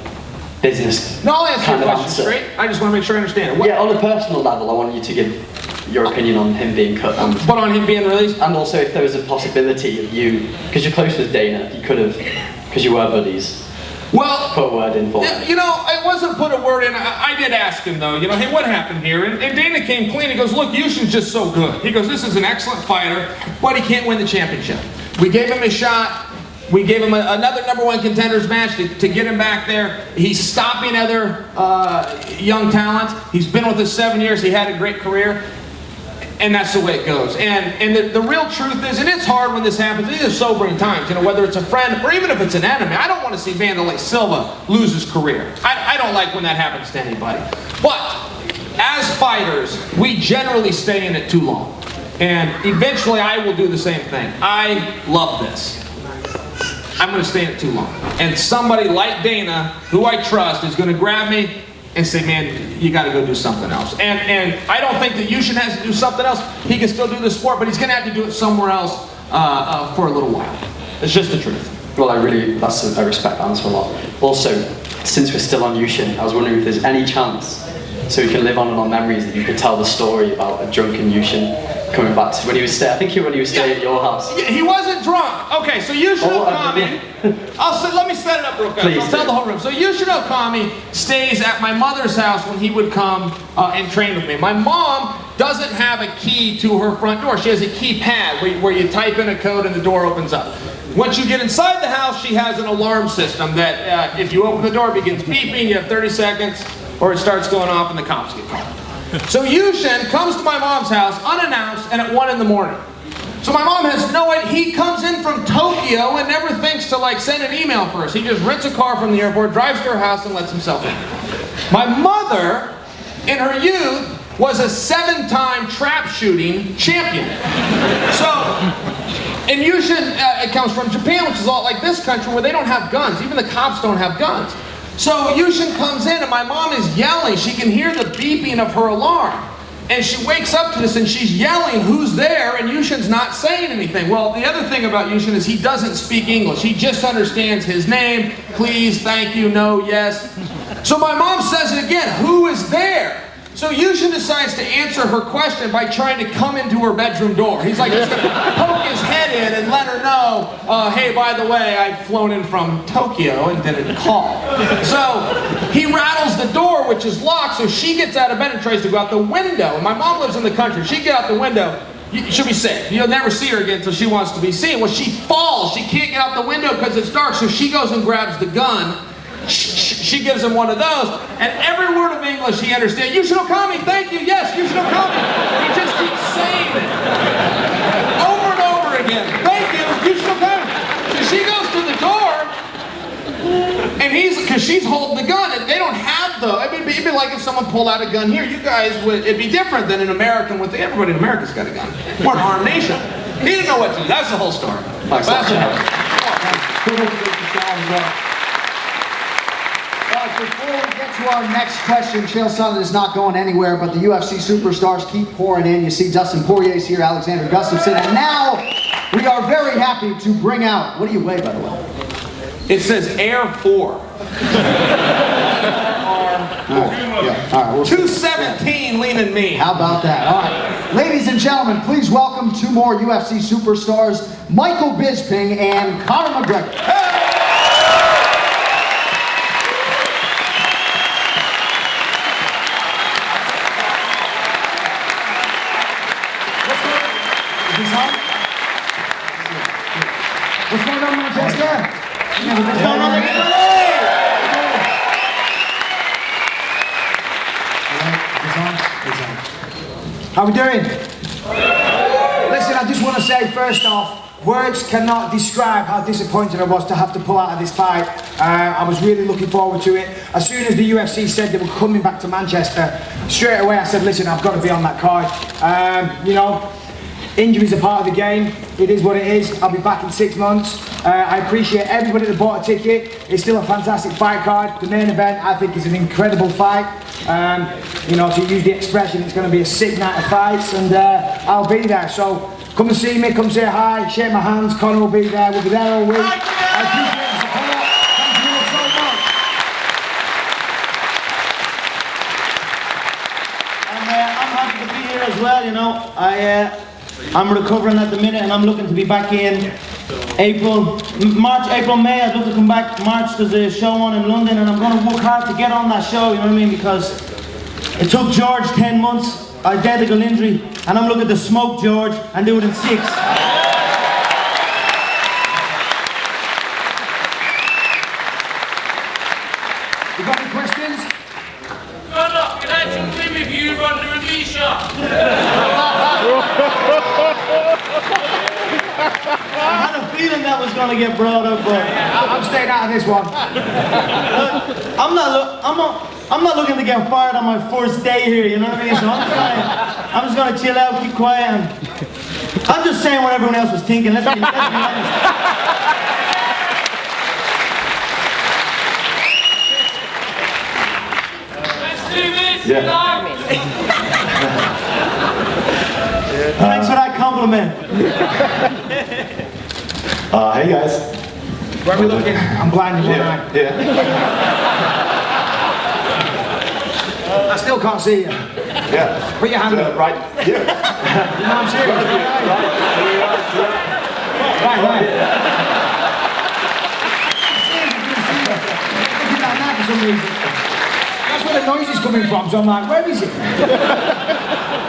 business No, I'll answer kind your of question answer. straight. I just want to make sure I understand it. Yeah, on a personal level, I want you to give your opinion on him being cut. But on him being released? And also if there was a possibility of you, because you're close with Dana, you could have, because you were buddies. Well, put a word in for you know, I wasn't put a word in. I did ask him though, you know, hey, what happened here? And Dana came clean. He goes, look, Yushin's just so good. He goes, this is an excellent fighter, but he can't win the championship. We gave him a shot. We gave him another #1 contenders match to get him back there. He's stopping other young talent. He's been with us 7 years. He had a great career. And that's the way it goes. And the real truth is, and it's hard when this happens, these are sobering times, you know, whether it's a friend or even if it's an enemy. I don't want to see Wanderlei Silva lose his career. I don't like when that happens to anybody. But as fighters, we generally stay in it too long. And eventually I will do the same thing. I love this. I'm going to stay in it too long. And somebody like Dana, who I trust, is going to grab me and say, man, you got to go do something else. And I don't think that Yushin has to do something else. He can still do the sport, but he's going to have to do it somewhere else for a little while. It's just the truth. Well, that's a respect answer a lot. Also, since we're still on Yushin, I was wondering if there's any chance, so we can live on in our memories, that you could tell the story about a drunken Yushin coming back to when he was staying. I think when he was staying at your house. Yeah, he wasn't drunk. Okay, so Yushin Okami. Let me set it up real quick. Please I'll tell the whole room. So Yushin Okami stays at my mother's house when he would come and train with me. My mom doesn't have a key to her front door. She has a keypad where you type in a code and the door opens up. Once you get inside the house, she has an alarm system that if you open the door, it begins beeping. You have 30 seconds, or it starts going off and the cops get called. So Yushin comes to my mom's house unannounced and at 1 in the morning. So my mom has no idea. He comes in from Tokyo and never thinks to like send an email first. He just rents a car from the airport, drives to her house and lets himself in. My mother, in her youth, was a 7-time trap shooting champion. So, and Yushin it comes from Japan, which is a lot like this country where they don't have guns. Even the cops don't have guns. So Yushin comes in and my mom is yelling. She can hear the beeping of her alarm. And she wakes up to this and she's yelling, who's there? And Yushin's not saying anything. Well, the other thing about Yushin is he doesn't speak English. He just understands his name, please, thank you, no, yes. So my mom says it again, who is there? So Yushin decides to answer her question by trying to come into her bedroom door. He's like, he's going to poke his head in and let her know, hey, by the way, I've flown in from Tokyo and didn't call. So he rattles the door, which is locked, so she gets out of bed and tries to go out the window. And my mom lives in the country. She get out the window. She'll be safe. You'll never see her again until she wants to be seen. Well, she falls. She can't get out the window because it's dark, so she goes and grabs the gun. She gives him one of those, and every word of English he understands. Yushin Okami, thank you, yes, Yushin Okami. He just keeps saying it. Over and over again. Thank you, Yushin Okami. So she goes to the door, and because she's holding the gun, and they don't have it'd be like if someone pulled out a gun here. You guys it'd be different than an American everybody in America's got a gun. We're an armed nation. He didn't know what to do. That's the whole story. Before we get to our next question, Chael Sonnen is not going anywhere, but the UFC superstars keep pouring in. You see Dustin Poirier's here, Alexander Gustafsson, and now we are very happy to bring out, what do you weigh, by the way? It says Air 4. All right, 217 leaning me. How about that? All right. Ladies and gentlemen, please welcome 2 more UFC superstars, Michael Bisping and Conor McGregor. What's going on, Manchester? What's going on, everybody? How we doing? Listen, I just want to say first off, words cannot describe how disappointed I was to have to pull out of this fight. I was really looking forward to it. As soon as the UFC said they were coming back to Manchester, straight away I said, listen, I've got to be on that card. You know, injuries are part of the game. It is what it is. I'll be back in 6 months. I appreciate everybody that bought a ticket. It's still a fantastic fight card. The main event, I think, is an incredible fight. You know, to use the expression, it's going to be a sick night of fights, and I'll be there. So come and see me, come say hi, shake my hands. Conor will be there. We'll be there all week. I appreciate the support. Thank you all so much. And I'm happy to be here as well. You know, I'm recovering at the minute, and I'm looking to be back in March, April, May. I'd love to come back. March, there's a show on in London, and I'm going to work hard to get on that show, you know what I mean? Because it took George 10 months, identical injury, and I'm looking to smoke George and do it in 6. You got any questions? Good luck, can I just claim if you run the review shot? I had a feeling that was going to get brought up, but I'm staying out of this one. I'm not looking to get fired on my first day here, you know what I mean? So I'm just gonna chill out, keep quiet, and I'm just saying what everyone else was thinking. Let's be honest. Yeah. Thanks for that compliment. Hey guys. Where are we looking? I'm blind in one eye. I still can't see you. Yeah. Put your hand up. Right here. No, I'm serious. Right there. Looking at that for some reason. That's where the noise is coming from, so I'm like, where is it?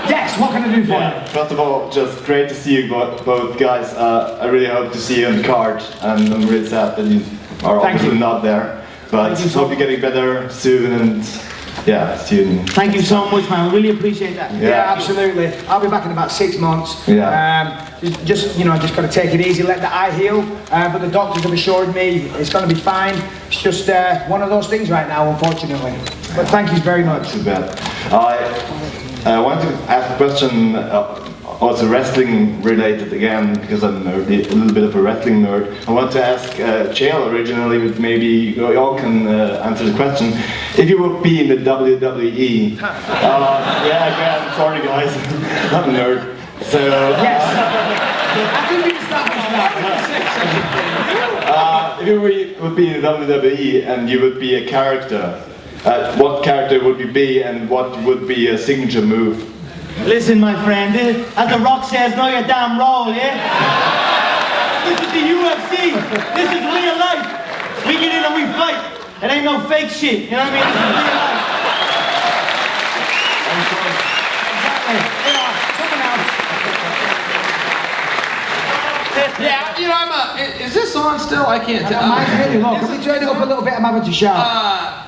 Yes, what can I do for you? First of all, just great to see you both guys. I really hope to see you on the card, and I'm really sad that you are obviously not there. But hope you're getting better soon, and yeah, see you. Thank you so much, man. I really appreciate that. Yeah, absolutely. I'll be back in about 6 months. Yeah. Just got to take it easy, let the eye heal. But the doctors have assured me it's going to be fine. It's just one of those things right now, unfortunately. But thank you very much. Too bad. I wanted to ask a question, also wrestling related again, because I'm a little bit of a wrestling nerd. I want to ask Chael originally, but maybe you all can answer the question. If you would be in the WWE, yeah, again, sorry guys, I'm a nerd. So, yes. I think we can stop if you would be in the WWE and you would be a character, what character would you be, and what would be a signature move? Listen, my friend, as The Rock says, know your damn role, yeah? This is the UFC. This is real life. We get in and we fight. It ain't no fake shit, you know what I mean? This is real life. Exactly. Someone else. Yeah, you know, is this on still? I can't tell. Mine's really low. Can we turn it up a little bit? I'm having to shout.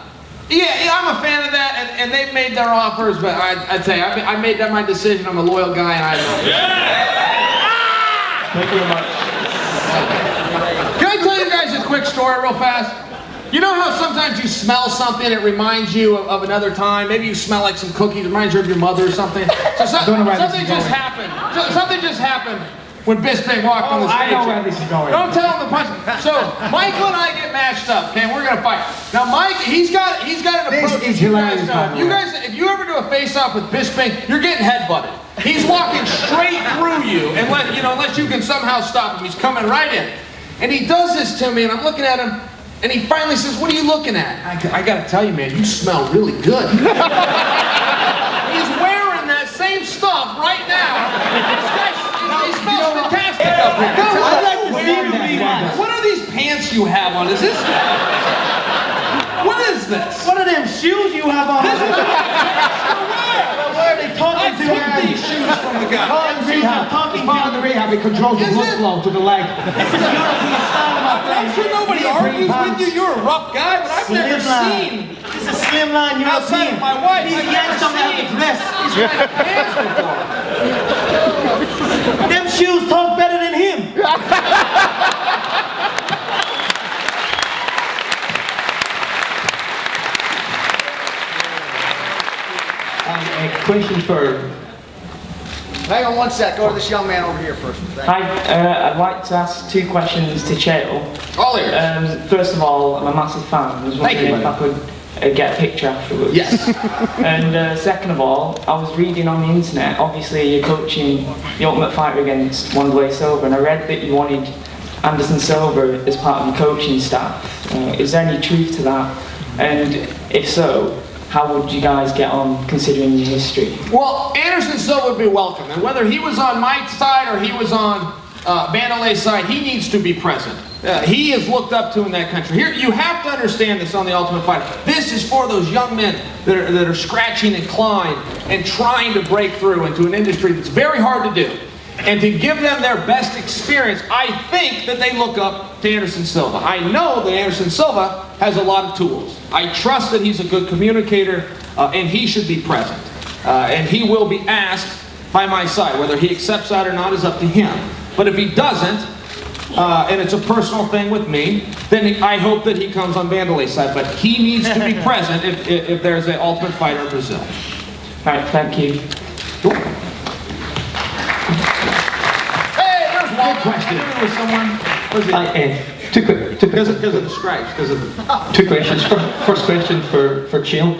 Yeah, I'm a fan of that, and they've made their offers, but I'd say I made that my decision. I'm a loyal guy, and I know. Thank you very much. Can I tell you guys a quick story real fast? You know how sometimes you smell something that reminds you of another time? Maybe you smell like some cookies, reminds you of your mother or something. So something just happened. Something just happened when Bisping walked on the stage. I know where this is going. Don't tell him the punch. So Michael and I get matched up, okay? We're gonna fight. Now Mike, he's got an approach. This is hilarious. If you ever do a face-off with Bisping, you're getting headbutted. He's walking straight through you, and unless you can somehow stop him, he's coming right in. And he does this to me, and I'm looking at him, and he finally says, "What are you looking at?" I gotta tell you, man, you smell really good. He's wearing that same stuff right now. This guy, he smells fantastic up here. I'd like to see him. What are these pants you have on? Is this? What is this? What are them shoes you have on? This is where are they talking to? I took these shoes from the guy. Part of the rehab. Part of the rehab. It controls the blood flow to the leg. This is European style, my friend. I'm sure nobody argues with you. You're a rough guy, but I've never seen. This is slimline European. Outside of my wife, These yanks don't have the dress. He's kind of pants before. Them shoes talk better than him. A question for... Hang on one sec. Go to this young man over here first. Hi, I'd like to ask 2 questions to Chael. All ears. First of all, I'm a massive fan. I was wondering if I could get a picture afterwards. Yes. And second of all, I was reading on the internet, obviously you're coaching the Ultimate Fighter against Wanderlei Silva, and I read that you wanted Anderson Silva as part of your coaching staff. Is there any truth to that? And if so, how would you guys get on considering your history? Well, Anderson Silva would be welcome, and whether he was on my side or he was on Wanderlei's side, he needs to be present. He is looked up to in that country. Here, you have to understand this on the Ultimate Fighter. This is for those young men that are scratching and clawing and trying to break through into an industry that's very hard to do. and to give them their best experience, I think that they look up to Anderson Silva. I know that Anderson Silva has a lot of tools. I trust that he's a good communicator, and he should be present. And he will be asked by my side. Whether he accepts that or not is up to him. But if he doesn't, and it's a personal thing with me, then I hope that he comes on Vanderlei's side. But he needs to be present if there's an Ultimate Fighter in Brazil. Right, thank you. Hey, there's one question. With someone. Because of the stripes. Because of the. Two questions. First question for Chael.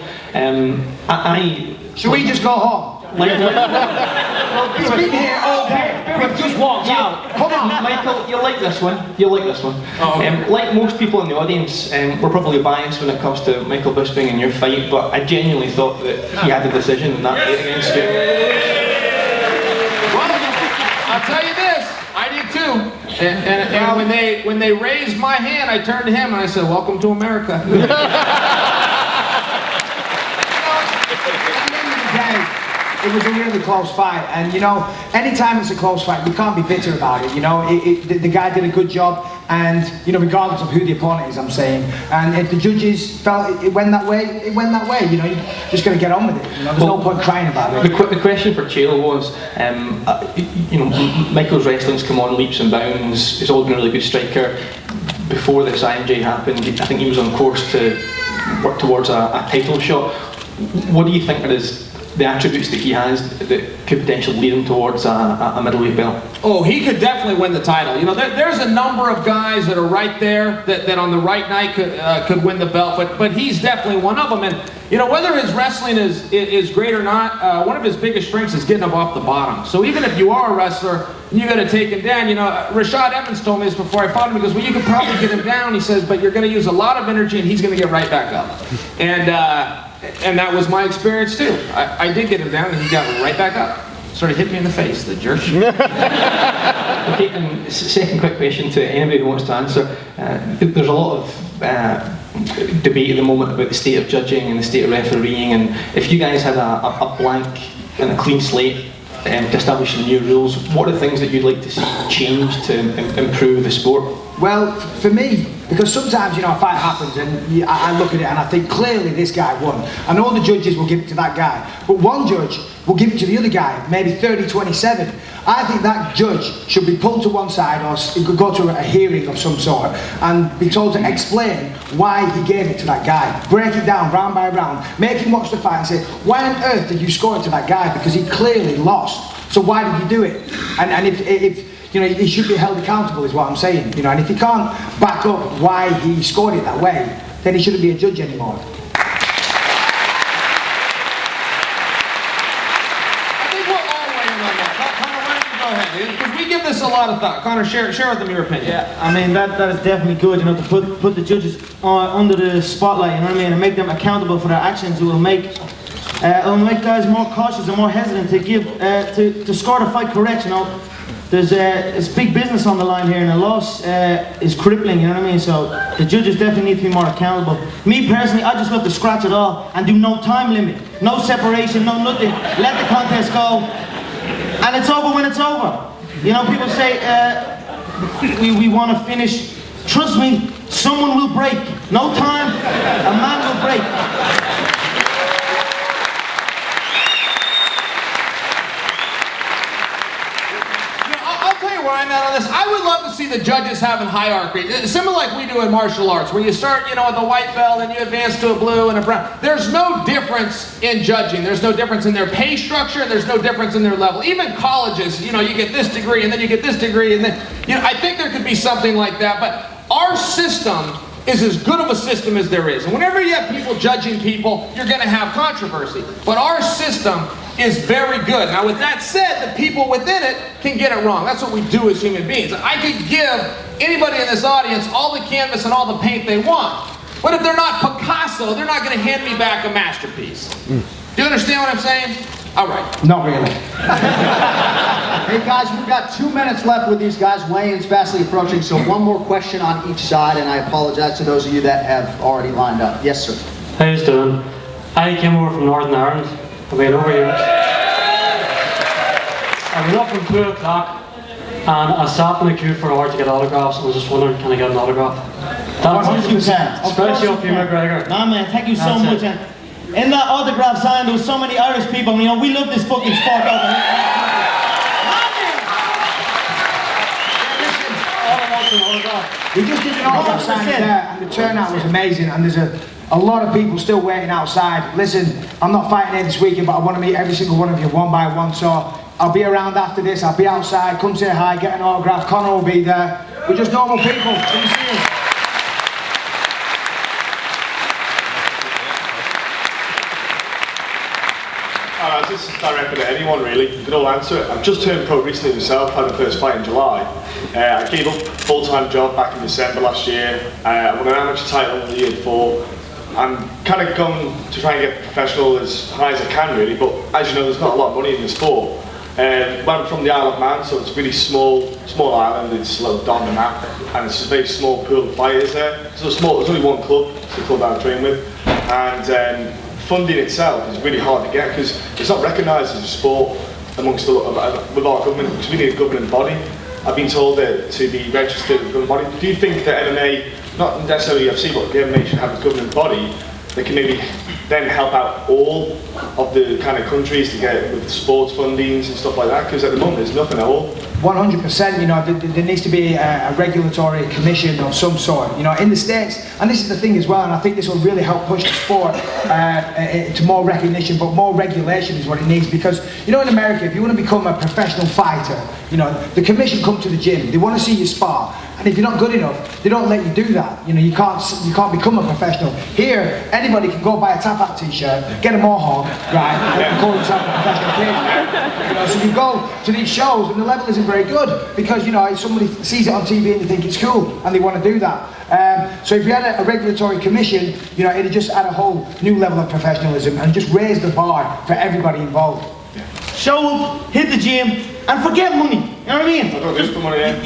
Should we just go home? He's been here all day. We've just walked out. Come on, Michael, you'll like this one. You'll like this one. Oh, okay. Like most people in the audience, we're probably biased when it comes to Michael Bisping and your fight, but I genuinely thought that he had the decision in that fight against you. Well, I'll tell you this, I did too. And when they raised my hand, I turned to him and I said, "Welcome to America." It was a really close fight, and you know, anytime it's a close fight, you can't be bitter about it. You know, the guy did a good job, and you know, regardless of who the opponent is, I'm saying. And if the judges felt it went that way, it went that way. You know, you're just going to get on with it. You know, there's no point crying about it. The question for Chael was, you know, Michael's wrestling's come on leaps and bounds. He's always been a really good striker. Before this IMJ happened, I think he was on course to work towards a title shot. What do you think the attributes that he has that could potentially lead him towards a middleweight belt? Oh, he could definitely win the title. You know, there's a number of guys that are right there that on the right night could win the belt, but he's definitely one of them. And you know, whether his wrestling is great or not, one of his biggest strengths is getting up off the bottom. So even if you are a wrestler and you got to take him down, you know, Rashad Evans told me this before I fought him. He goes, "Well, you could probably get him down." He says, "But you're going to use a lot of energy, and he's going to get right back up." And that was my experience too. I did get him down and he got right back up. Sort of hit me in the face, the jerk. Okay, and second quick question to anybody who wants to answer. There's a lot of debate at the moment about the state of judging and the state of refereeing, and if you guys had a blank and a clean slate to establish some new rules, what are the things that you'd like to see change to improve the sport? Well, for me, because sometimes, you know, a fight happens and I look at it and I think clearly this guy won. And all the judges will give it to that guy. But one judge will give it to the other guy, maybe 30-27. I think that judge should be pulled to one side or go to a hearing of some sort and be told to explain why he gave it to that guy. Break it down round by round. Make him watch the fight and say, why on earth did you score it to that guy? Because he clearly lost. So why did you do it? And if you know, he should be held accountable is what I'm saying. You know, and if he can't back up why he scored it that way, then he shouldn't be a judge anymore. I think we're all weighing on that. Conor, why don't you go ahead? Because we give this a lot of thought. Conor, share with them your opinion. Yeah, I mean, that is definitely good, you know, to put the judges under the spotlight, you know what I mean, and make them accountable for their actions. It will make guys more cautious and more hesitant to give to score the fight correct, you know. There's big business on the line here, and a loss is crippling, you know what I mean? So the judges definitely need to be more accountable. Me personally, I just love to scratch it all and do no time limit, no separation, no nothing. Let the contest go, and it's over when it's over. You know, people say we want to finish. Trust me, someone will break. No time, a man will break. Where I'm at on this, I would love to see the judges having hierarchy, similar like we do in martial arts, where you start, you know, at the white belt and you advance to a blue and a brown. There's no difference in judging. There's no difference in their pay structure. There's no difference in their level. Even colleges, you know, you get this degree and then you get this degree, and then, you know, I think there could be something like that. But our system is as good of a system as there is. And whenever you have people judging people, you're going to have controversy. But our system is very good. Now, with that said, the people within it can get it wrong. That's what we do as human beings. I could give anybody in this audience all the canvas and all the paint they want, but if they're not Picasso, they're not going to hand me back a masterpiece. Do you understand what I'm saying? All right. Not really. Hey guys, we've got 2 minutes left with these guys. Weigh-in's fastly approaching, so one more question on each side, and I apologize to those of you that have already lined up. Yes, sir. How you doing? I came over from Northern Ireland. I've been over here. I went up from 2 o'clock and I sat in the queue for an hour to get autographs and I was just wondering, can I get an autograph? That's Of course you can. Especially up here, McGregor. Nah, man, thank you so That's much. it. And in that autograph sign, there was so many Irish people. You know, we love this fucking sport over here. We just did an autograph signing there, and the turnout was amazing. And there's a lot of people still waiting outside. Listen, I'm not fighting here this weekend, but I want to meet every single one of you one by one. So I'll be around after this. I'll be outside. Come say hi, get an autograph. Conor will be there. We're just normal people. Come see us. This is directed at anyone really, you could all answer it. I've just turned pro recently myself, had the first fight in July. I gave up a full-time job back in December last year. I won an amateur title the year before. I'm kind of going to try and get professional as high as I can really, but as you know there's not a lot of money in the sport. I'm from the Isle of Man, so it's a really small island, it's a little dot on the map, and it's a very small pool of fighters there. So there's only one club, it's the club I train with, and funding itself is really hard to get because it's not recognised as a sport amongst with our government, because we need a governing body. I've been told that to be registered with a governing body. Do you think that MMA, not necessarily UFC, but the MMA should have a governing body that can maybe then help out all of the kind of countries to get with sports fundings and stuff like that? Because at the moment there's nothing at all. 100%, you know, there needs to be a regulatory commission of some sort, you know, in the States, and this is the thing as well, and I think this will really help push the sport to more recognition, but more regulation is what it needs, because, you know, in America, if you want to become a professional fighter, you know, the commission come to the gym, they want to see you spar, and if you're not good enough, they don't let you do that, you know, you can't become a professional. Here, anybody can go buy a tap-out t-shirt, get a mohawk, right, and call themselves a professional kid, you know, so you go to these shows, and the level isn't very good because, you know, if somebody sees it on TV and they think it's cool and they want to do that. So if you had a regulatory commission, you know, it'd just add a whole new level of professionalism and just raise the bar for everybody involved. Show up, hit the gym, and forget money. You know what I mean?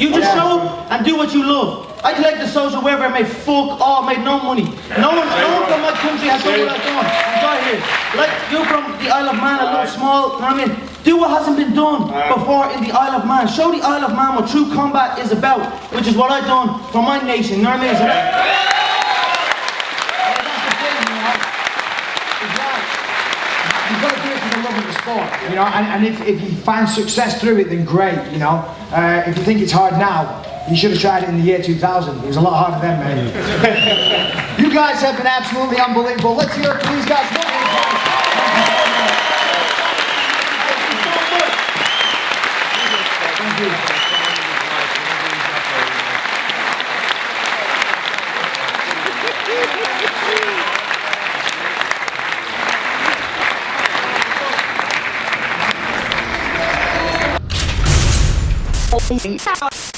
You just show up and do what you love. I collect the social welfare, made fuck all, made no money. No one from my country has done what I've done. I'm sorry here. Like, you're from the Isle of Man, a little small, you know what I mean? Do what hasn't been done before in the Isle of Man. Show the Isle of Man what true combat is about, which is what I've done for my nation, you know what I mean? So you've got to do it for the love of the sport, you know, and if you find success through it, then great, you know. If you think it's hard now, you should have tried it in the year 2000. It was a lot harder then, man. You guys have been absolutely unbelievable. Let's hear it for these guys. Thank you.